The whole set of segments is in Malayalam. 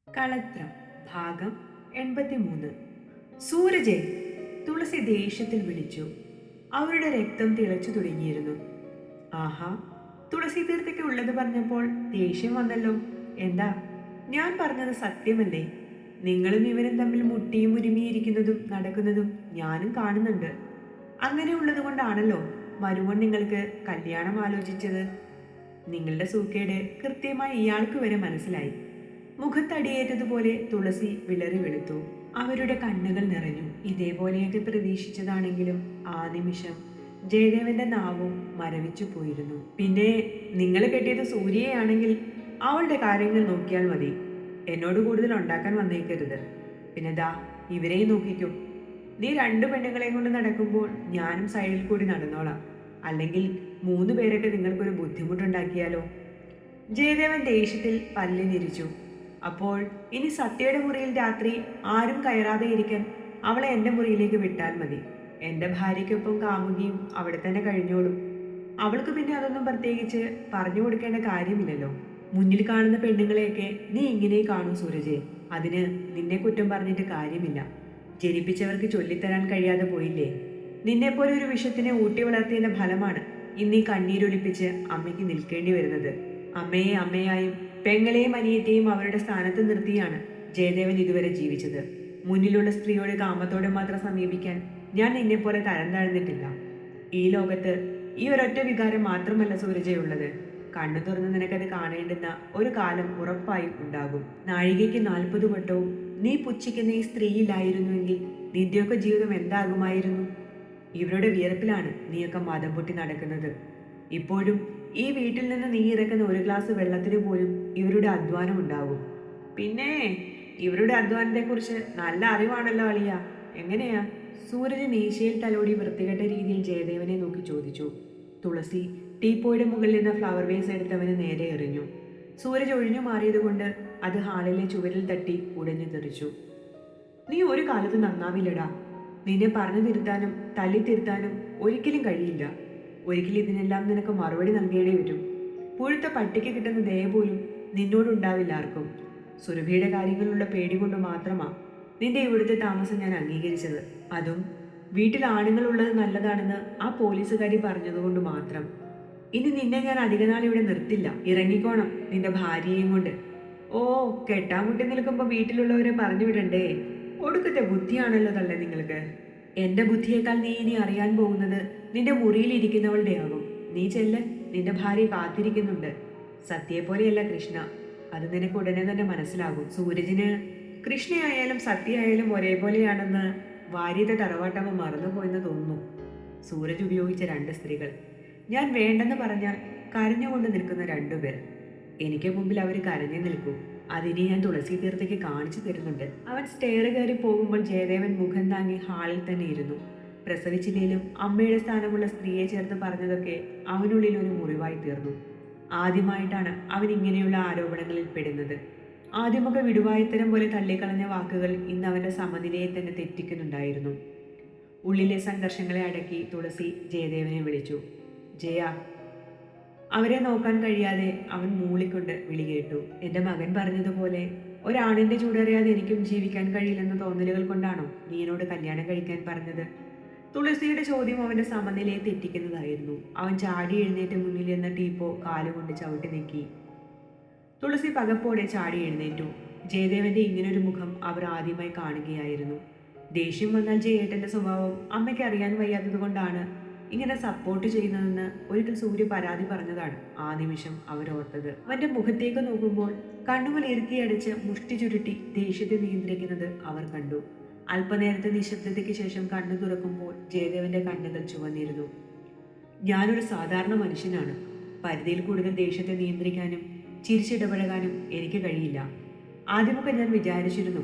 കളത്രം ഭാഗം 83. സൂരജെ, തുളസി ദേഷ്യത്തിൽ വിളിച്ചു. അവരുടെ രക്തം തിളച്ചു തുടങ്ങിയിരുന്നു. ആഹാ, തുളസി തീർത്ഥയ്ക്ക് ഉള്ളത് പറഞ്ഞപ്പോൾ ദേഷ്യം വന്നല്ലോ. എന്താ, ഞാൻ പറഞ്ഞത് സത്യമല്ലേ? നിങ്ങളും ഇവരും തമ്മിൽ മുട്ടിയും ഉരുമിയിരിക്കുന്നതും നടക്കുന്നതും ഞാനും കാണുന്നുണ്ട്. അങ്ങനെയുള്ളത് കൊണ്ടാണല്ലോ മരുമോൻ നിങ്ങൾക്ക് കല്യാണം ആലോചിച്ചത്. നിങ്ങളുടെ സൂക്കേട് കൃത്യമായി ഇയാൾക്ക് വരെ മനസ്സിലായി. മുഖത്തടിയേറ്റതുപോലെ തുളസി വിളറി വെളുത്തു. അവരുടെ കണ്ണുകൾ നിറഞ്ഞു. ഇതേപോലെയൊക്കെ പ്രതീക്ഷിച്ചതാണെങ്കിലും ആ നിമിഷം ജയദേവന്റെ നാവും മരവിച്ചു പോയിരുന്നു. പിന്നെ നിങ്ങൾ കെട്ടിയത് സൂര്യയാണെങ്കിൽ അവളുടെ കാര്യങ്ങൾ നോക്കിയാൽ മതി. എന്നോട് കൂടുതൽ ഉണ്ടാക്കാൻ വന്നേക്കരുത്. പിന്നെ ദാ ഇവരെയും നോക്കിക്കും. നീ 2 പെണ്ണുങ്ങളെയും കൊണ്ട് നടക്കുമ്പോൾ ഞാനും സൈഡിൽ കൂടി നടന്നോളാം. അല്ലെങ്കിൽ 3 പേരൊക്കെ നിങ്ങൾക്കൊരു ബുദ്ധിമുട്ടുണ്ടാക്കിയാലോ? ജയദേവൻ ദേഷ്യത്തിൽ പല്ലിനിരിച്ചു. അപ്പോൾ ഇനി സത്യയുടെ മുറിയിൽ രാത്രി ആരും കയറാതെ ഇരിക്കാൻ അവളെ എൻ്റെ മുറിയിലേക്ക് വിട്ടാൽ മതി. എൻ്റെ ഭാര്യയ്ക്കൊപ്പം കാമുകിയും അവിടെ തന്നെ കഴിഞ്ഞോളും. അവൾക്ക് പിന്നെ അതൊന്നും പ്രത്യേകിച്ച് പറഞ്ഞു കൊടുക്കേണ്ട കാര്യമില്ലല്ലോ. മുന്നിൽ കാണുന്ന പെണ്ണുങ്ങളെയൊക്കെ നീ ഇങ്ങനെ കാണൂ സൂരജെ. അതിന് നിന്നെ കുറ്റം പറഞ്ഞിട്ട് കാര്യമില്ല. ജനിപ്പിച്ചവർക്ക് ചൊല്ലിത്തരാൻ കഴിയാതെ പോയില്ലേ? നിന്നെപ്പോലെ ഒരു വിഷത്തിനെ ഊട്ടി വളർത്തിയതിന്റെ ഫലമാണ് ഇന്നീ കണ്ണീരൊലിപ്പിച്ച് അമ്മയ്ക്ക് നിൽക്കേണ്ടി വരുന്നത്. അമ്മയെ അമ്മയായും പെങ്ങളെയും അനിയത്തെയും അവരുടെ സ്ഥാനത്ത് നിർത്തിയാണ് ജയദേവൻ ഇതുവരെ ജീവിച്ചത്. മുന്നിലുള്ള സ്ത്രീയോട് കാമത്തോടെ മാത്രം സമീപിക്കാൻ ഞാൻ നിന്നെപ്പോലെ തരം താഴ്ന്നിട്ടില്ല. ഈ ലോകത്ത് ഈ ഒരൊറ്റ വികാരം മാത്രമല്ല സൂരജയുള്ളത്. കണ്ണു തുറന്ന് നിനക്കത് കാണേണ്ടുന്ന ഒരു കാലം ഉറപ്പായും ഉണ്ടാകും. നാഴികയ്ക്ക് 40 വട്ടവും നീ പുച്ഛിക്കുന്ന ഈ സ്ത്രീയില്ലായിരുന്നുവെങ്കിൽ നിന്റെയൊക്കെ ജീവിതം എന്താകുമായിരുന്നു? ഇവരുടെ വിയർപ്പിലാണ് നീയൊക്കെ മതം പൊട്ടി നടക്കുന്നത്. ഇപ്പോഴും ഈ വീട്ടിൽ നിന്ന് നീ ഇറക്കുന്ന ഒരു ഗ്ലാസ് വെള്ളത്തിന് പോലും ഇവരുടെ അധ്വാനം ഉണ്ടാവും. പിന്നെ ഇവരുടെ അധ്വാനത്തെക്കുറിച്ച് നല്ല അറിവാണല്ലോ അളിയ. എങ്ങനെയാ? സൂരജ് മീശയിൽ തലോടി വൃത്തികെട്ട രീതിയിൽ ജയദേവനെ നോക്കി ചോദിച്ചു. തുളസി ടീപ്പോയുടെ മുകളിൽ നിന്ന് ഫ്ലവർ വേസ് എടുത്തവന് നേരെ എറിഞ്ഞു. സൂരജ് ഒഴിഞ്ഞു മാറിയതുകൊണ്ട് അത് ഹാളിലെ ചുവരിൽ തട്ടി ഉടഞ്ഞു തെറിച്ചു. നീ ഒരു കാലത്ത് നന്നാവില്ലടാ. നിന്നെ പറഞ്ഞു തിരുത്താനും തല്ലി തിരുത്താനും ഒരിക്കലും കഴിയില്ല. ഒരിക്കലും ഇതിനെല്ലാം നിനക്ക് മറുപടി നൽകേണ്ടി വരും. പുഴുത്ത പട്ടിക്ക് കിട്ടുന്ന ദയ പോലും നിന്നോടുണ്ടാവില്ല ആർക്കും. സുരഭിയുടെ കാര്യങ്ങളുള്ള പേടി കൊണ്ട് മാത്രമാ നിന്റെ ഇവിടുത്തെ താമസം ഞാൻ അംഗീകരിച്ചത്. അതും വീട്ടിൽ ആണുങ്ങളുള്ളത് നല്ലതാണെന്ന് ആ പോലീസുകാരി പറഞ്ഞതുകൊണ്ട് മാത്രം. ഇനി നിന്നെ ഞാൻ അധികനാൾ ഇവിടെ നിർത്തില്ല. ഇറങ്ങിക്കോണം നിന്റെ ഭാര്യയെയും കൊണ്ട്. ഓ, കെട്ടാമുട്ടി നിൽക്കുമ്പോൾ വീട്ടിലുള്ളവരെ പറഞ്ഞു വിടണ്ടേ? ഒടുക്കത്തെ ബുദ്ധിയാണല്ലോ തള്ളേ നിങ്ങൾക്ക്. എന്റെ ബുദ്ധിയേക്കാൾ നീ ഇനി അറിയാൻ പോകുന്നത് നിന്റെ മുറിയിലിരിക്കുന്നവളുടെ ആകും. നീ ചെല്ല്, നിന്റെ ഭാര്യ കാത്തിരിക്കുന്നുണ്ട്. സത്യയെപ്പോലെയല്ല കൃഷ്ണ, അത് നിനക്ക് ഉടനെ തന്നെ മനസ്സിലാകും. സൂരജിന് കൃഷ്ണയായാലും സത്യയായാലും ഒരേപോലെയാണെന്ന് വാര്യത്തെ തറവാട്ടമ്മ മറന്നുപോയെന്ന് തോന്നുന്നു. സൂരജ് ഉപയോഗിച്ച 2 സ്ത്രീകൾ, ഞാൻ വേണ്ടെന്ന് പറഞ്ഞാൽ കരഞ്ഞുകൊണ്ട് നിൽക്കുന്ന 2 പേർ. എനിക്ക് മുമ്പിൽ അവർ കരഞ്ഞു നിൽക്കൂ. അതിനെ ഞാൻ തുളസി തീർത്ഥയ്ക്ക് കാണിച്ചു തരുന്നുണ്ട്. അവൻ സ്റ്റെയർ കയറി പോകുമ്പോൾ ജയദേവൻ മുഖം താങ്ങി ഹാളിൽ തന്നെ ഇരുന്നു. പ്രസവിച്ചില്ലേലും അമ്മയുടെ സ്ഥാനമുള്ള സ്ത്രീയെ ചേർത്ത് പറഞ്ഞതൊക്കെ അവനുള്ളിൽ ഒരു മുറിവായി തീർന്നു. ആദ്യമായിട്ടാണ് അവൻ ഇങ്ങനെയുള്ള ആരോപണങ്ങളിൽ പെടുന്നത്. ആദ്യമൊക്കെ വിടുവായത്തരം പോലെ തള്ളിക്കളഞ്ഞ വാക്കുകൾ ഇന്ന് അവന്റെ സമനിലയെ തന്നെ തെറ്റിക്കുന്നുണ്ടായിരുന്നു. ഉള്ളിലെ സംഘർഷങ്ങളെ അടക്കി തുളസി ജയദേവനെ വിളിച്ചു. ജയ. അവരെ നോക്കാൻ കഴിയാതെ അവൻ മൂളിക്കൊണ്ട് വിളി കേട്ടു. എൻ്റെ മകൻ പറഞ്ഞതുപോലെ ഒരാണിന്റെ ചൂടറിയാതെ എനിക്കും ജീവിക്കാൻ കഴിയില്ലെന്ന തോന്നലുകൾ കൊണ്ടാണോ നീ എന്നോട് കല്യാണം കഴിക്കാൻ പറഞ്ഞത്? തുളസിയുടെ ചോദ്യം അവന്റെ സമനിലയെ തെറ്റിക്കുന്നതായിരുന്നു. അവൻ ചാടി എഴുന്നേറ്റ് മുന്നിൽ എന്ന ടീപ്പോ കാലുകൊണ്ട് ചവിട്ടി നീക്കി. തുളസി പകപ്പോടെ ചാടി എഴുന്നേറ്റു. ജയദേവന്റെ ഇങ്ങനൊരു മുഖം അവർ ആദ്യമായി കാണുകയായിരുന്നു. ദേഷ്യം വന്നാൽ ജയേട്ടന്റെ സ്വഭാവം അമ്മയ്ക്ക് അറിയാൻ വയ്യാത്തത് കൊണ്ടാണ് ഇങ്ങനെ സപ്പോർട്ട് ചെയ്യുന്നതെന്ന് ഒരിക്കൽ സൂര്യ പരാതി പറഞ്ഞതാണ് ആ നിമിഷം അവരോർത്തത്. അവന്റെ മുഖത്തേക്ക് നോക്കുമ്പോൾ കണ്ണുകൾ ഇറുക്കിയടിച്ച് മുഷ്ടി ചുരുട്ടി ദേഷ്യത്തെ നിയന്ത്രിക്കുന്നത് അവർ കണ്ടു. അല്പനേരത്തെ നിശബ്ദതയ്ക്ക് ശേഷം കണ്ണു തുറക്കുമ്പോൾ ജയദേവന്റെ കണ്ണുകൾ ചുവന്നിരുന്നു. ഞാനൊരു സാധാരണ മനുഷ്യനാണ്. പരിധിയിൽ കൂടുതൽ ദേഷ്യത്തെ നിയന്ത്രിക്കാനും ചിരിച്ചിടപഴകാനും എനിക്ക് കഴിയില്ല. ആദ്യമൊക്കെ ഞാൻ വിചാരിച്ചിരുന്നു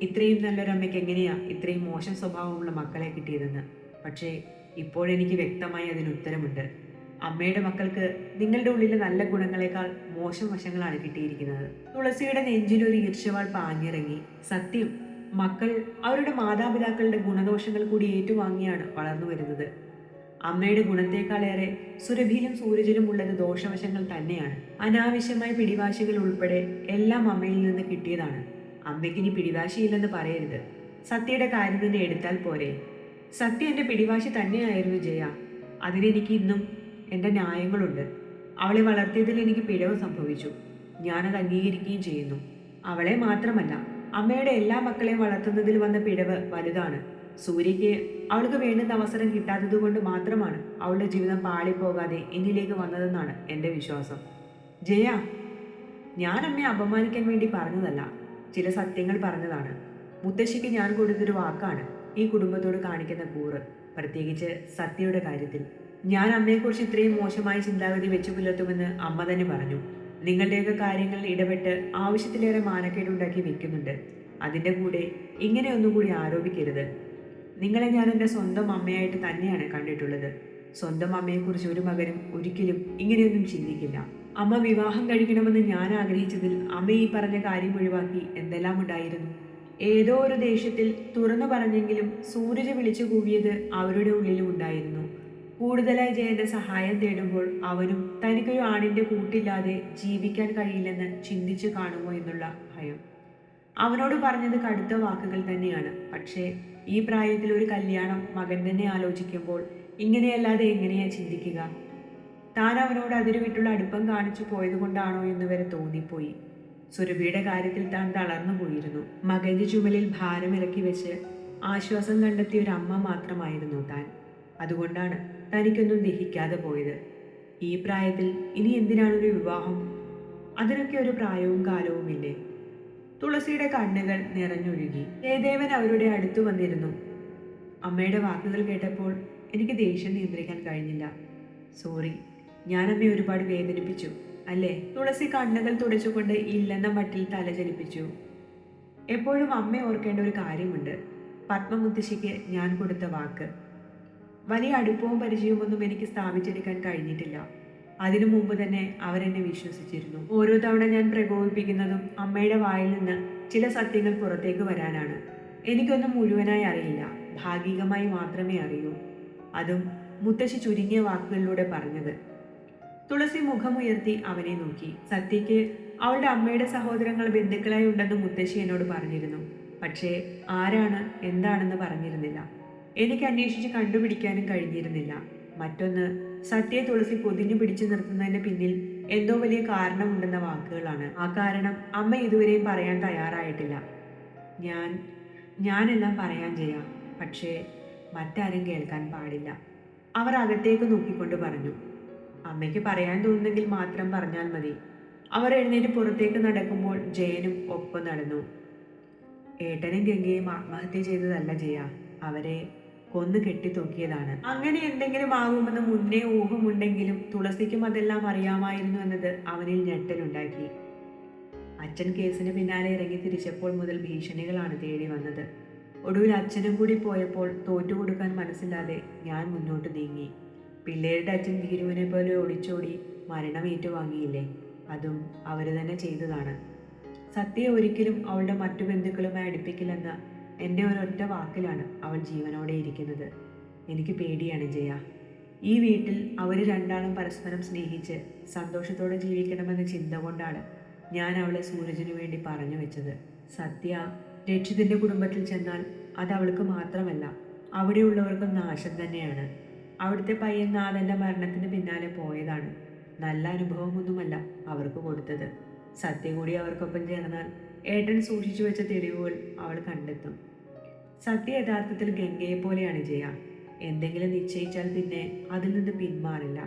ഇത്രയും നല്ലൊരമ്മയ്ക്ക് എങ്ങനെയാ ഇത്രയും മോശം സ്വഭാവമുള്ള മക്കളെ കിട്ടിയതെന്ന്. പക്ഷേ ഇപ്പോഴെനിക്ക് വ്യക്തമായി അതിന് ഉത്തരമുണ്ട്. അമ്മയുടെ മക്കൾക്ക് നിങ്ങളുടെ ഉള്ളിലെ നല്ല ഗുണങ്ങളെക്കാൾ മോശം വശങ്ങളാണ് കിട്ടിയിരിക്കുന്നത്. തുളസിയുടെ നെഞ്ചിലൊരു ഈർഷ്യവാൾ പാഞ്ഞിറങ്ങി. സത്യം, മക്കൾ അവരുടെ മാതാപിതാക്കളുടെ ഗുണദോഷങ്ങൾ കൂടി ഏറ്റുവാങ്ങിയാണ് വളർന്നു വരുന്നത്. അമ്മയുടെ ഗുണത്തേക്കാളേറെ സുരഭിയിലും സൂരജിലും ഉള്ളത് ദോഷവശങ്ങൾ തന്നെയാണ്. അനാവശ്യമായ പിടിവാശികൾ ഉൾപ്പെടെ എല്ലാം അമ്മയിൽ നിന്ന് കിട്ടിയതാണ്. അമ്മയ്ക്കിനി പിടിവാശിയില്ലെന്ന് പറയരുത്. സത്യയുടെ കാര്യം തന്നെ എടുത്താൽ പോരെ. സത്യ എൻ്റെ പിടിവാശി തന്നെയായിരുന്നു ജയ. അതിനെനിക്ക് ഇന്നും എൻ്റെ ന്യായങ്ങളുണ്ട്. അവളെ വളർത്തിയതിൽ എനിക്ക് പിഴവ് സംഭവിച്ചു. ഞാനത് അംഗീകരിക്കുകയും ചെയ്യുന്നു. അവളെ മാത്രമല്ല, അമ്മയുടെ എല്ലാ മക്കളെയും വളർത്തുന്നതിൽ വന്ന പിഴവ് വലുതാണ്. സൂര്യയ്ക്ക് അവൾക്ക് വേണ്ടുന്ന അവസരം കിട്ടാത്തതുകൊണ്ട് മാത്രമാണ് അവളുടെ ജീവിതം പാളിപ്പോകാതെ എന്നിലേക്ക് വന്നതെന്നാണ് എൻ്റെ വിശ്വാസം. ജയ, ഞാൻ അമ്മയെ അപമാനിക്കാൻ വേണ്ടി പറഞ്ഞതല്ല, ചില സത്യങ്ങൾ പറഞ്ഞതാണ്. മുത്തശ്ശിക്ക് ഞാൻ കൊടുത്തൊരു വാക്കാണ് ഈ കുടുംബത്തോട് കാണിക്കുന്ന കൂറ്, പ്രത്യേകിച്ച് സത്യയുടെ കാര്യത്തിൽ. ഞാൻ അമ്മയെക്കുറിച്ച് ഇത്രയും മോശമായ ചിന്താഗതി വെച്ചു പുലർത്തുമെന്ന് അമ്മ തന്നെ പറഞ്ഞു. നിങ്ങളുടെയൊക്കെ കാര്യങ്ങളിൽ ഇടപെട്ട് ആവശ്യത്തിലേറെ മാനക്കേടുണ്ടാക്കി വെക്കുന്നുണ്ട്. അതിൻ്റെ കൂടെ ഇങ്ങനെ ഒന്നുകൂടി ആരോപിക്കരുത്. നിങ്ങളെ ഞാൻ എൻ്റെ സ്വന്തം അമ്മയായിട്ട് തന്നെയാണ് കണ്ടിട്ടുള്ളത്. സ്വന്തം അമ്മയെക്കുറിച്ച് ഒരു മകനും ഒരിക്കലും ഇങ്ങനെയൊന്നും ചിന്തിക്കില്ല. അമ്മ വിവാഹം കഴിക്കണമെന്ന് ഞാൻ ആഗ്രഹിച്ചതിൽ അമ്മ ഈ പറഞ്ഞ കാര്യം ഒഴിവാക്കി എന്തെല്ലാം ഉണ്ടായിരുന്നു. ഏതോ ഒരു ദേഷ്യത്തിൽ തുറന്നു പറഞ്ഞെങ്കിലും സൂരജ് വിളിച്ചു കൂവിയത് അവരുടെ ഉള്ളിലും ഉണ്ടായിരുന്നു. കൂടുതലായി ജയന്റെ സഹായം തേടുമ്പോൾ അവനും തനിക്കൊരു ആണിന്റെ കൂട്ടില്ലാതെ ജീവിക്കാൻ കഴിയില്ലെന്ന് ചിന്തിച്ചു കാണുമോ എന്നുള്ള ഭയം. അവനോട് പറഞ്ഞത് കടുത്ത വാക്കുകൾ തന്നെയാണ്. പക്ഷേ ഈ പ്രായത്തിൽ ഒരു കല്യാണം മകൻ തന്നെ ആലോചിക്കുമ്പോൾ ഇങ്ങനെയല്ലാതെ എങ്ങനെയാ ചിന്തിക്കുക? താൻ അവനോട് അതിരു വിട്ടുള്ള അടുപ്പം കാണിച്ചു പോയതുകൊണ്ടാണോ എന്ന് വരെ തോന്നിപ്പോയി. സുരഭിയുടെ കാര്യത്തിൽ താൻ തളർന്നു പോയിരുന്നു. മകന്റെ ചുമലിൽ ഭാരമിറക്കി വെച്ച് ആശ്വാസം കണ്ടെത്തിയ ഒരു അമ്മ മാത്രമായിരുന്നു താൻ. അതുകൊണ്ടാണ് തനിക്കൊന്നും ദഹിക്കാതെ പോയത്. ഈ പ്രായത്തിൽ ഇനി എന്തിനാണൊരു വിവാഹം? അതിനൊക്കെ ഒരു പ്രായവും കാലവുമില്ലേ? തുളസിയുടെ കണ്ണുകൾ നിറഞ്ഞൊഴുകി. ജയദേവൻ അവരുടെ അടുത്തു വന്നിരുന്നു. അമ്മയുടെ വാക്കുകൾ കേട്ടപ്പോൾ എനിക്ക് ദേഷ്യം നിയന്ത്രിക്കാൻ കഴിഞ്ഞില്ല. സോറി, ഞാൻ അമ്മയെ ഒരുപാട് വേദനിപ്പിച്ചു അല്ലേ? തുളസി കണ്ണുകൾ തുടച്ചുകൊണ്ട് ഇല്ലെന്ന മട്ടിൽ തല ചലിപ്പിച്ചു. എപ്പോഴും അമ്മ ഓർക്കേണ്ട ഒരു കാര്യമുണ്ട്. പത്മമുത്തശ്ശിക്ക് ഞാൻ കൊടുത്ത വാക്ക്. വലിയ അടുപ്പവും പരിചയവുമൊന്നും എനിക്ക് സ്ഥാപിച്ചെടുക്കാൻ കഴിഞ്ഞിട്ടില്ല. അതിനു മുമ്പ് തന്നെ അവരെന്നെ വിശ്വസിച്ചിരുന്നു. ഓരോ തവണ ഞാൻ പ്രകോപിപ്പിക്കുന്നതും അമ്മയുടെ വായിൽ നിന്ന് ചില സത്യങ്ങൾ പുറത്തേക്ക് വരാനാണ്. എനിക്കൊന്നും മുഴുവനായി അറിയില്ല, ഭാഗികമായി മാത്രമേ അറിയൂ. അതും മുത്തശ്ശി ചുരുങ്ങിയ വാക്കുകളിലൂടെ പറഞ്ഞത്. തുളസി മുഖമുയർത്തി അവനെ നോക്കി. സത്യയ്ക്ക് അവളുടെ അമ്മയുടെ സഹോദരങ്ങൾ ബന്ധുക്കളായി ഉണ്ടെന്ന് മുത്തശ്ശി എന്നോട് പറഞ്ഞിരുന്നു. പക്ഷേ ആരാണ് എന്താണെന്ന് പറഞ്ഞിരുന്നില്ല. എനിക്ക് അന്വേഷിച്ച് കണ്ടുപിടിക്കാനും കഴിഞ്ഞിരുന്നില്ല. മറ്റൊന്ന്, സത്യയെ തുളസി പൊതിഞ്ഞു പിടിച്ചു നിർത്തുന്നതിന് പിന്നിൽ എന്തോ വലിയ കാരണമുണ്ടെന്ന വാക്കുകളാണ്. ആ കാരണം അമ്മ ഇതുവരെയും പറയാൻ തയ്യാറായിട്ടില്ല. ഞാനെല്ലാം പറയാൻ ചെയ്യാം, പക്ഷേ മറ്റാരും കേൾക്കാൻ പാടില്ല. അവർ അകത്തേക്ക് നോക്കിക്കൊണ്ട് പറഞ്ഞു. അമ്മയ്ക്ക് പറയാൻ തോന്നുന്നെങ്കിൽ മാത്രം പറഞ്ഞാൽ മതി. അവർ എഴുന്നേറ്റ് പുറത്തേക്ക് നടക്കുമ്പോൾ ജയനും ഒപ്പം നടന്നു. ഏട്ടനും ഗംഗയും ആത്മഹത്യ ചെയ്തതല്ല ജയ, അവരെ കൊന്നു കെട്ടിത്തൂക്കിയതാണ്. അങ്ങനെ എന്തെങ്കിലും ആകുമെന്ന് മുന്നേ ഊഹമുണ്ടെങ്കിലും തുളസിക്കും അതെല്ലാം അറിയാമായിരുന്നു എന്നത് അവനിൽ ഞെട്ടലുണ്ടാക്കി. അച്ഛൻ കേസിന് പിന്നാലെ ഇറങ്ങി തിരിച്ചപ്പോൾ മുതൽ ഭീഷണികളാണ് തേടി വന്നത്. ഒടുവിൽ അച്ഛനും കൂടി പോയപ്പോൾ തോറ്റുകൊടുക്കാൻ മനസ്സില്ലാതെ ഞാൻ മുന്നോട്ട് നീങ്ങി. പിള്ളേരുടെ അച്ഛൻ ഭീരുവിനെ പോലെ ഒളിച്ചോടി മരണം ഏറ്റുവാങ്ങിയില്ലേ, അതും അവർ തന്നെ ചെയ്തതാണ്. സത്യയെ ഒരിക്കലും അവളുടെ മറ്റു ബന്ധുക്കളുമായി അടുപ്പിക്കില്ലെന്ന എൻ്റെ ഒരൊറ്റ വാക്കിലാണ് അവൾ ജീവനോടെ ഇരിക്കുന്നത്. എനിക്ക് പേടിയാണ് ജയ. ഈ വീട്ടിൽ അവർ രണ്ടാളും പരസ്പരം സ്നേഹിച്ച് സന്തോഷത്തോടെ ജീവിക്കണമെന്ന ചിന്ത കൊണ്ടാണ് ഞാൻ അവളെ സൂരജിനു വേണ്ടി പറഞ്ഞു വെച്ചത്. സത്യ രക്ഷിതിൻ്റെ കുടുംബത്തിൽ ചെന്നാൽ അത് അവൾക്ക് മാത്രമല്ല, അവിടെയുള്ളവർക്കും നാശം തന്നെയാണ്. അവിടുത്തെ പയ്യൻ നാഥൻ്റെ മരണത്തിന് പിന്നാലെ പോയതാണ്. നല്ല അനുഭവമൊന്നുമല്ല അവർക്ക് കൊടുത്തത്. സത്യ കൂടി അവർക്കൊപ്പം ചേർന്നാൽ ഏട്ടൻ സൂക്ഷിച്ചു വെച്ച തെളിവുകൾ അവൾ കണ്ടെത്തും. സത്യ യഥാർത്ഥത്തിൽ ഗംഗയെ പോലെയാണ് ജയ. എന്തെങ്കിലും നിശ്ചയിച്ചാൽ പിന്നെ അതിൽ നിന്ന് പിന്മാറില്ല.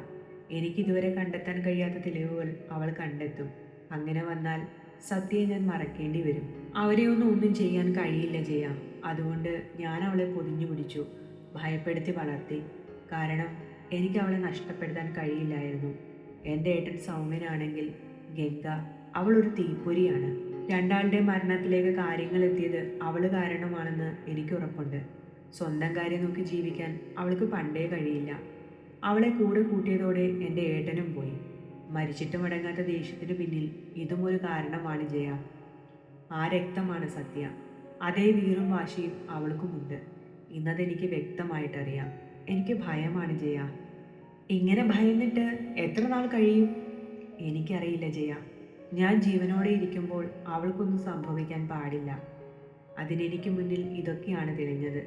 എനിക്കിതുവരെ കണ്ടെത്താൻ കഴിയാത്ത തെളിവുകൾ അവൾ കണ്ടെത്തും. അങ്ങനെ വന്നാൽ സത്യയെ ഞാൻ മറക്കേണ്ടി വരും. അവരെ ഒന്നും ചെയ്യാൻ കഴിയില്ല ജയ. അതുകൊണ്ട് ഞാൻ അവളെ പൊതിഞ്ഞു പിടിച്ചു, ഭയപ്പെടുത്തി വളർത്തി. കാരണം എനിക്ക് അവളെ നഷ്ടപ്പെടുത്താൻ കഴിയില്ലായിരുന്നു. എൻ്റെ ഏട്ടൻ സൗമ്യനാണെങ്കിൽ ഗംഗ അവളൊരു തീപ്പൊരിയാണ്. രണ്ടാളുടെ മരണത്തിലേക്ക് കാര്യങ്ങൾ എത്തിയത് അവൾ കാരണമാണെന്ന് എനിക്ക് ഉറപ്പുണ്ട്. സ്വന്തം കാര്യം നോക്കി ജീവിക്കാൻ അവൾക്ക് പണ്ടേ കഴിയില്ല. അവളെ കൂടെ കൂട്ടിയതോടെ എൻ്റെ ഏട്ടനും പോയി. മരിച്ചിട്ട് മടങ്ങാത്ത ദേഷ്യത്തിന് പിന്നിൽ ഇതും ഒരു കാരണമാണ് ജയ. ആ രക്തമാണ് സത്യ. അതേ വീറും വാശിയും അവൾക്കുമുണ്ട്. ഇന്നതെനിക്ക് വ്യക്തമായിട്ടറിയാം. എനിക്ക് ഭയമാണ് ജയ. ഇങ്ങനെ ഭയന്നിട്ട് എത്ര നാൾ കഴിയും? എനിക്കറിയില്ല ജയ. ഞാൻ ജീവനോടെ ഇരിക്കുമ്പോൾ അവൾക്കൊന്നും സംഭവിക്കാൻ പാടില്ല. അതിനെനിക്ക് മുന്നിൽ ഇതൊക്കെയാണ് തെളിഞ്ഞത്.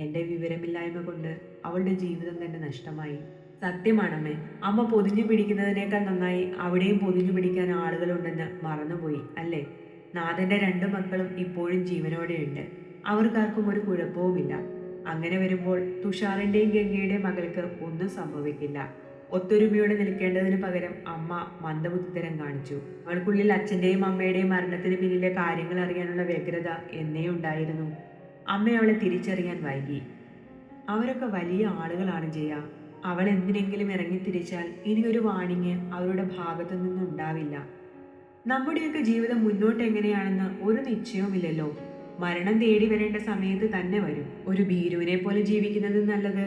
എൻ്റെ വിവരമില്ലായ്മ കൊണ്ട് അവളുടെ ജീവിതം തന്നെ നഷ്ടമായി. സത്യമാണമ്മേ, അമ്മ പൊതിഞ്ഞു പിടിക്കുന്നതിനേക്കാൾ നന്നായി അവിടെയും പൊതിഞ്ഞു പിടിക്കാൻ ആളുകളുണ്ടെന്ന് മറന്നുപോയി അല്ലേ? നാഥൻ്റെ 2 മക്കളും ഇപ്പോഴും ജീവനോടെയുണ്ട്. അവർക്കാർക്കും ഒരു കുഴപ്പവുമില്ല. അങ്ങനെ വരുമ്പോൾ തുഷാറിൻ്റെയും ഗംഗയുടെയും മകൾക്ക് ഒന്നും സംഭവിക്കില്ല. ഒത്തൊരുമയോടെ നിൽക്കേണ്ടതിന് പകരം അമ്മ മന്ദബുദ്ധിത്തരം കാണിച്ചു. അവൾക്കുള്ളിൽ അച്ഛൻ്റെയും അമ്മയുടെയും മരണത്തിന് പിന്നിലെ കാര്യങ്ങൾ അറിയാനുള്ള വ്യഗ്രത എന്നേ ഉണ്ടായിരുന്നു. അമ്മ അവളെ തിരിച്ചറിയാൻ വൈകി. അവരൊക്കെ വലിയ ആളുകളാണ് ജയ. അവൾ എന്തിനെങ്കിലും ഇറങ്ങിത്തിരിച്ചാൽ ഇനി ഒരു വാണിങ് അവരുടെ ഭാഗത്തു നിന്നുണ്ടാവില്ല. നമ്മുടെയൊക്കെ ജീവിതം മുന്നോട്ട് എങ്ങനെയാണെന്ന് ഒരു നിശ്ചയവുമില്ലല്ലോ. മരണം തേടി വരേണ്ട സമയത്ത് തന്നെ വരും. ഒരു ഭീരുവിനെ പോലെ ജീവിക്കുന്നത് നല്ലത്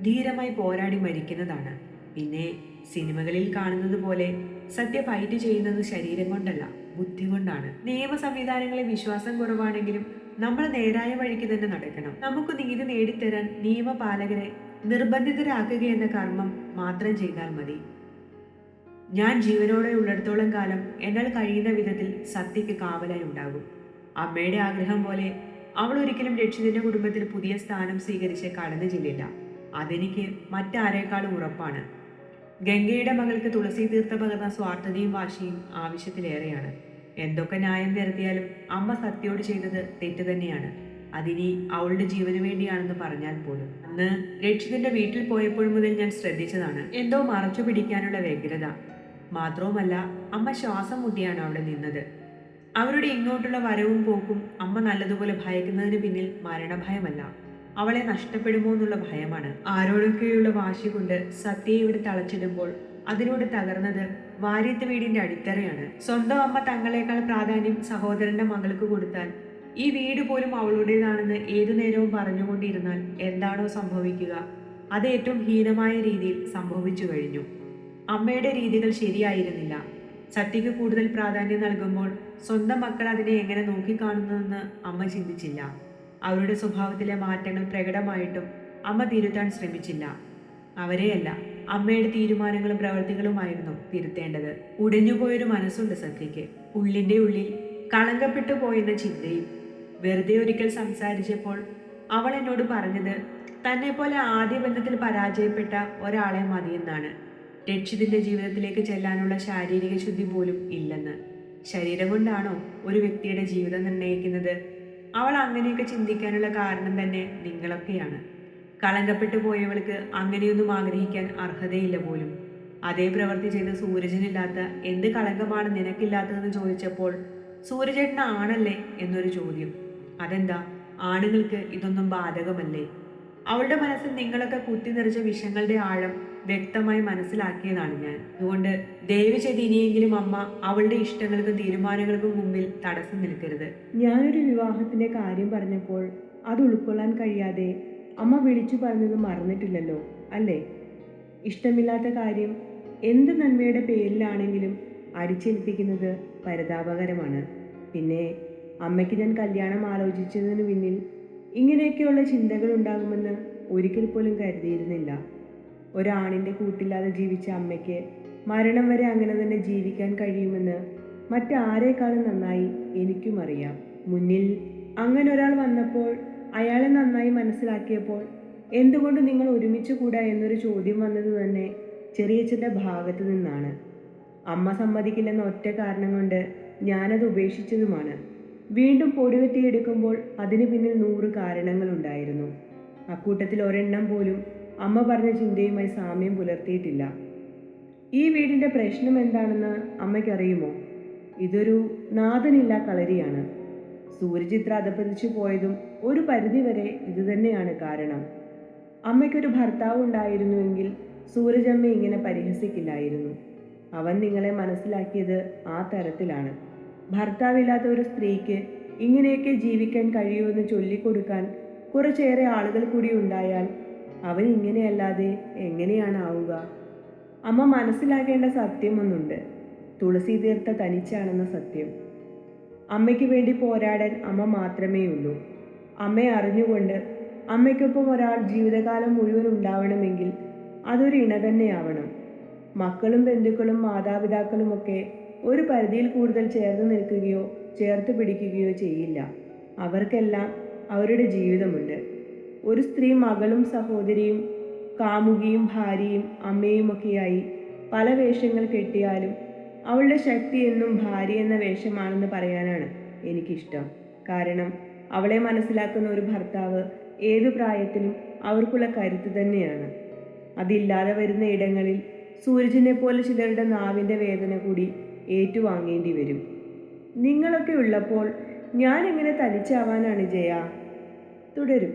ധീരമായി പോരാടി മരിക്കുന്നതാണ്. പിന്നെ സിനിമകളിൽ കാണുന്നത് പോലെ സത്യ ഫൈറ്റ് ചെയ്യുന്നത് ശരീരം കൊണ്ടല്ല, ബുദ്ധി കൊണ്ടാണ്. നിയമ സംവിധാനങ്ങളെ വിശ്വാസം കുറവാണെങ്കിലും നമ്മൾ നേരായ വഴിക്ക് തന്നെ നടക്കണം. നമുക്ക് നീതി നേടിത്തരാൻ നിയമപാലകരെ നിർബന്ധിതരാക്കുക എന്ന കർമ്മം മാത്രം ചെയ്താൽ മതി. ഞാൻ ജീവനോടെ ഉള്ളിടത്തോളം കാലം എന്നാൽ കഴിയുന്ന വിധത്തിൽ സത്യയ്ക്ക് കാവലായി ഉണ്ടാകും. അമ്മയുടെ ആഗ്രഹം പോലെ അവൾ ഒരിക്കലും രക്ഷിതന്റെ കുടുംബത്തിൽ പുതിയ സ്ഥാനം സ്വീകരിച്ച് കടന്നു ചെല്ലില്ല. അതെനിക്ക് മറ്റാരേക്കാളും ഉറപ്പാണ്. ഗംഗയുടെ മകൾക്ക് തുളസി തീർത്ഥ പകർന്ന സ്വാർത്ഥതയും വാശിയും ആവശ്യത്തിലേറെയാണ്. എന്തൊക്കെ ന്യായം നിരത്തിയാലും അമ്മ സത്യയോട് ചെയ്തത് തെറ്റ് തന്നെയാണ്. അതിനി അവളുടെ ജീവന് വേണ്ടിയാണെന്ന് പറഞ്ഞാൽ പോലും. അന്ന് രക്ഷിതന്റെ വീട്ടിൽ പോയപ്പോൾ മുതൽ ഞാൻ ശ്രദ്ധിച്ചതാണ് എന്തോ മറച്ചു പിടിക്കാനുള്ള വ്യഗ്രത. മാത്രവുമല്ല, അമ്മ ശ്വാസം മുട്ടിയാണ് അവിടെ നിന്നത്. അവരുടെ ഇങ്ങോട്ടുള്ള വരവും പോക്കും അമ്മ നല്ലതുപോലെ ഭയക്കുന്നതിന് പിന്നിൽ മരണഭയമല്ല, അവളെ നഷ്ടപ്പെടുമോ എന്നുള്ള ഭയമാണ്. ആരോടൊക്കെയുള്ള വാശി കൊണ്ട് സത്യയെ ഇവിടെ തളച്ചിടുമ്പോൾ അതിലൂടെ തകർന്നത് വാര്യത്ത് വീടിന്റെ അടിത്തറയാണ്. സ്വന്തം അമ്മ തങ്ങളെക്കാൾ പ്രാധാന്യം സഹോദരന്റെ മകൾക്ക് കൊടുത്താൽ ഈ വീട് പോലും അവളുടേതാണെന്ന് ഏതു നേരവും പറഞ്ഞുകൊണ്ടിരുന്നാൽ എന്താണോ സംഭവിക്കുക അത് ഏറ്റവും ഹീനമായ രീതിയിൽ സംഭവിച്ചു കഴിഞ്ഞു. അമ്മയുടെ രീതികൾ ശരിയായിരുന്നില്ല. സത്യയ്ക്ക് കൂടുതൽ പ്രാധാന്യം നൽകുമ്പോൾ സ്വന്തം മക്കൾ അതിനെ എങ്ങനെ നോക്കിക്കാണുന്നതെന്ന് അമ്മ ചിന്തിച്ചില്ല. അവരുടെ സ്വഭാവത്തിലെ മാറ്റങ്ങൾ പ്രകടമായിട്ടും അമ്മ തിരുത്താൻ ശ്രമിച്ചില്ല. അവരെയല്ല, അമ്മയുടെ തീരുമാനങ്ങളും പ്രവൃത്തികളുമായിരുന്നു തിരുത്തേണ്ടത്. ഉടഞ്ഞുപോയൊരു മനസ്സുണ്ട് സത്യയ്ക്ക്. ഉള്ളിൻ്റെ ഉള്ളിൽ കളങ്കപ്പെട്ടു പോയെന്ന ചിന്തയും. വെറുതെ ഒരിക്കൽ സംസാരിച്ചപ്പോൾ അവൾ എന്നോട് പറഞ്ഞത് തന്നെ പോലെ ആദ്യ ബന്ധത്തിൽ പരാജയപ്പെട്ട ഒരാളെ മതിയെന്നാണ്. രക്ഷിതിന്റെ ജീവിതത്തിലേക്ക് ചെല്ലാനുള്ള ശാരീരിക ശുദ്ധി പോലും ഇല്ലെന്ന്. ശരീരം കൊണ്ടാണോ ഒരു വ്യക്തിയുടെ ജീവിതം നിർണ്ണയിക്കുന്നത്? അവൾ അങ്ങനെയൊക്കെ ചിന്തിക്കാനുള്ള കാരണം തന്നെ നിങ്ങളൊക്കെയാണ്. കളങ്കപ്പെട്ടു പോയവൾക്ക് അങ്ങനെയൊന്നും ആഗ്രഹിക്കാൻ അർഹതയില്ല പോലും. അതേ പ്രവൃത്തി ചെയ്ത സൂരജിനില്ലാത്ത എന്ത് കളങ്കമാണ് നിനക്കില്ലാത്തതെന്ന് ചോദിച്ചപ്പോൾ സൂരജേട്ടൻ ആണല്ലേ എന്നൊരു ചോദ്യം. അതെന്താ, ആണുങ്ങൾക്ക് ഇതൊന്നും ബാധകമല്ലേ? അവളുടെ മനസ്സിൽ നിങ്ങളൊക്കെ കുത്തി നിറച്ച വിഷങ്ങളുടെ ആഴം വ്യക്തമായി മനസ്സിലാക്കിയതാണ് ഞാൻ. അതുകൊണ്ട് ദയവ് ചെയ്ത് ഇനിയെങ്കിലും അമ്മ അവളുടെ ഇഷ്ടങ്ങൾക്കും തീരുമാനങ്ങൾക്കും മുമ്പിൽ തടസ്സം നിൽക്കരുത്. ഞാനൊരു വിവാഹത്തിന്റെ കാര്യം പറഞ്ഞപ്പോൾ അത് ഉൾക്കൊള്ളാൻ കഴിയാതെ അമ്മ വിളിച്ചു പറഞ്ഞത് മറന്നിട്ടില്ലല്ലോ അല്ലേ? ഇഷ്ടമില്ലാത്ത കാര്യം എന്ത് നന്മയുടെ പേരിലാണെങ്കിലും അടിച്ചേൽപ്പിക്കുന്നത് പരിതാപകരമാണ്. പിന്നെ അമ്മയ്ക്ക് ഞാൻ കല്യാണം ആലോചിച്ചതിന് പിന്നിൽ ഇങ്ങനെയൊക്കെയുള്ള ചിന്തകൾ ഉണ്ടാകുമെന്ന് ഒരിക്കൽ പോലും കരുതിയിരുന്നില്ല. ഒരാണിൻ്റെ കൂട്ടില്ലാതെ ജീവിച്ച അമ്മയ്ക്ക് മരണം വരെ അങ്ങനെ തന്നെ ജീവിക്കാൻ കഴിയുമെന്ന് മറ്റാരേക്കാളും നന്നായി എനിക്കും അറിയാം. മുന്നിൽ അങ്ങനെ ഒരാൾ വന്നപ്പോൾ അയാളെ നന്നായി മനസ്സിലാക്കിയപ്പോൾ എന്തുകൊണ്ട് നിങ്ങൾ ഒരുമിച്ച് കൂടാ എന്നൊരു ചോദ്യം വന്നത് തന്നെ ചെറിയച്ഛൻ്റെ ഭാഗത്തു നിന്നാണ്. അമ്മ സമ്മതിക്കില്ലെന്ന ഒറ്റ കാരണം കൊണ്ട് ഞാനത് ഉപേക്ഷിച്ചതുമാണ്. വീണ്ടും പൊടിവെട്ടിയെടുക്കുമ്പോൾ അതിന് പിന്നിൽ 100 കാരണങ്ങളുണ്ടായിരുന്നു. അക്കൂട്ടത്തിൽ ഒരെണ്ണം പോലും അമ്മ പറഞ്ഞ ചിന്തയുമായി സാമ്യം പുലർത്തിയിട്ടില്ല. ഈ വീടിൻ്റെ പ്രശ്നം എന്താണെന്ന് അമ്മയ്ക്കറിയുമോ? ഇതൊരു നാഥനില്ല കളരിയാണ്. സൂര്യചിത്ര അധപ്പതിച്ചു പോയതും ഒരു പരിധിവരെ ഇതുതന്നെയാണ് കാരണം. അമ്മയ്ക്കൊരു ഭർത്താവ് ഉണ്ടായിരുന്നുവെങ്കിൽ സൂരജമ്മ ഇങ്ങനെ പരിഹസിക്കില്ലായിരുന്നു. അവൻ നിങ്ങളെ മനസ്സിലാക്കിയത് ആ തരത്തിലാണ്. ഭർത്താവില്ലാത്ത ഒരു സ്ത്രീക്ക് ഇങ്ങനെയൊക്കെ ജീവിക്കാൻ കഴിയുമെന്ന് ചൊല്ലിക്കൊടുക്കാൻ കുറച്ചേറെ ആളുകൾ കൂടി ഉണ്ടായാൽ അവൻ ഇങ്ങനെയല്ലാതെ എങ്ങനെയാണ് ആവുക? അമ്മ മനസ്സിലാക്കേണ്ട സത്യമൊന്നുണ്ട്. തുളസി തീർത്ത തനിച്ചാണെന്ന സത്യം. അമ്മയ്ക്ക് വേണ്ടി പോരാടാൻ അമ്മ മാത്രമേ ഉള്ളൂ. അമ്മയെ അറിഞ്ഞുകൊണ്ട് അമ്മയ്ക്കൊപ്പം ഒരാൾ ജീവിതകാലം മുഴുവൻ ഉണ്ടാവണമെങ്കിൽ അതൊരു ഇണ തന്നെയാവണം. മക്കളും ബന്ധുക്കളും മാതാപിതാക്കളുമൊക്കെ ഒരു പരിധിയിൽ കൂടുതൽ ചേർന്ന് നിൽക്കുകയോ ചേർത്ത് പിടിക്കുകയോ ചെയ്യില്ല. അവർക്കെല്ലാം അവരുടെ ജീവിതമുണ്ട്. ഒരു സ്ത്രീ മകളും സഹോദരിയും കാമുകിയും ഭാര്യയും അമ്മയുമൊക്കെയായി പല വേഷങ്ങൾ കെട്ടിയാലും അവളുടെ ശക്തി എന്നും ഭാര്യ എന്ന വേഷമാണെന്ന് പറയാനാണ് എനിക്കിഷ്ടം. കാരണം അവളെ മനസ്സിലാക്കുന്ന ഒരു ഭർത്താവ് ഏതു പ്രായത്തിലും അവർക്കുള്ള കരുത്ത് തന്നെയാണ്. അതില്ലാതെ വരുന്ന ഇടങ്ങളിൽ സൂരജിനെ പോലെ ചിലരുടെ നാവിൻ്റെ വേദന കൂടി ഏറ്റുവാങ്ങേണ്ടി വരും. നിങ്ങളൊക്കെ ഉള്ളപ്പോൾ ഞാൻ എങ്ങനെ തനിച്ചാവാനാണ് ജയ? തുടരും.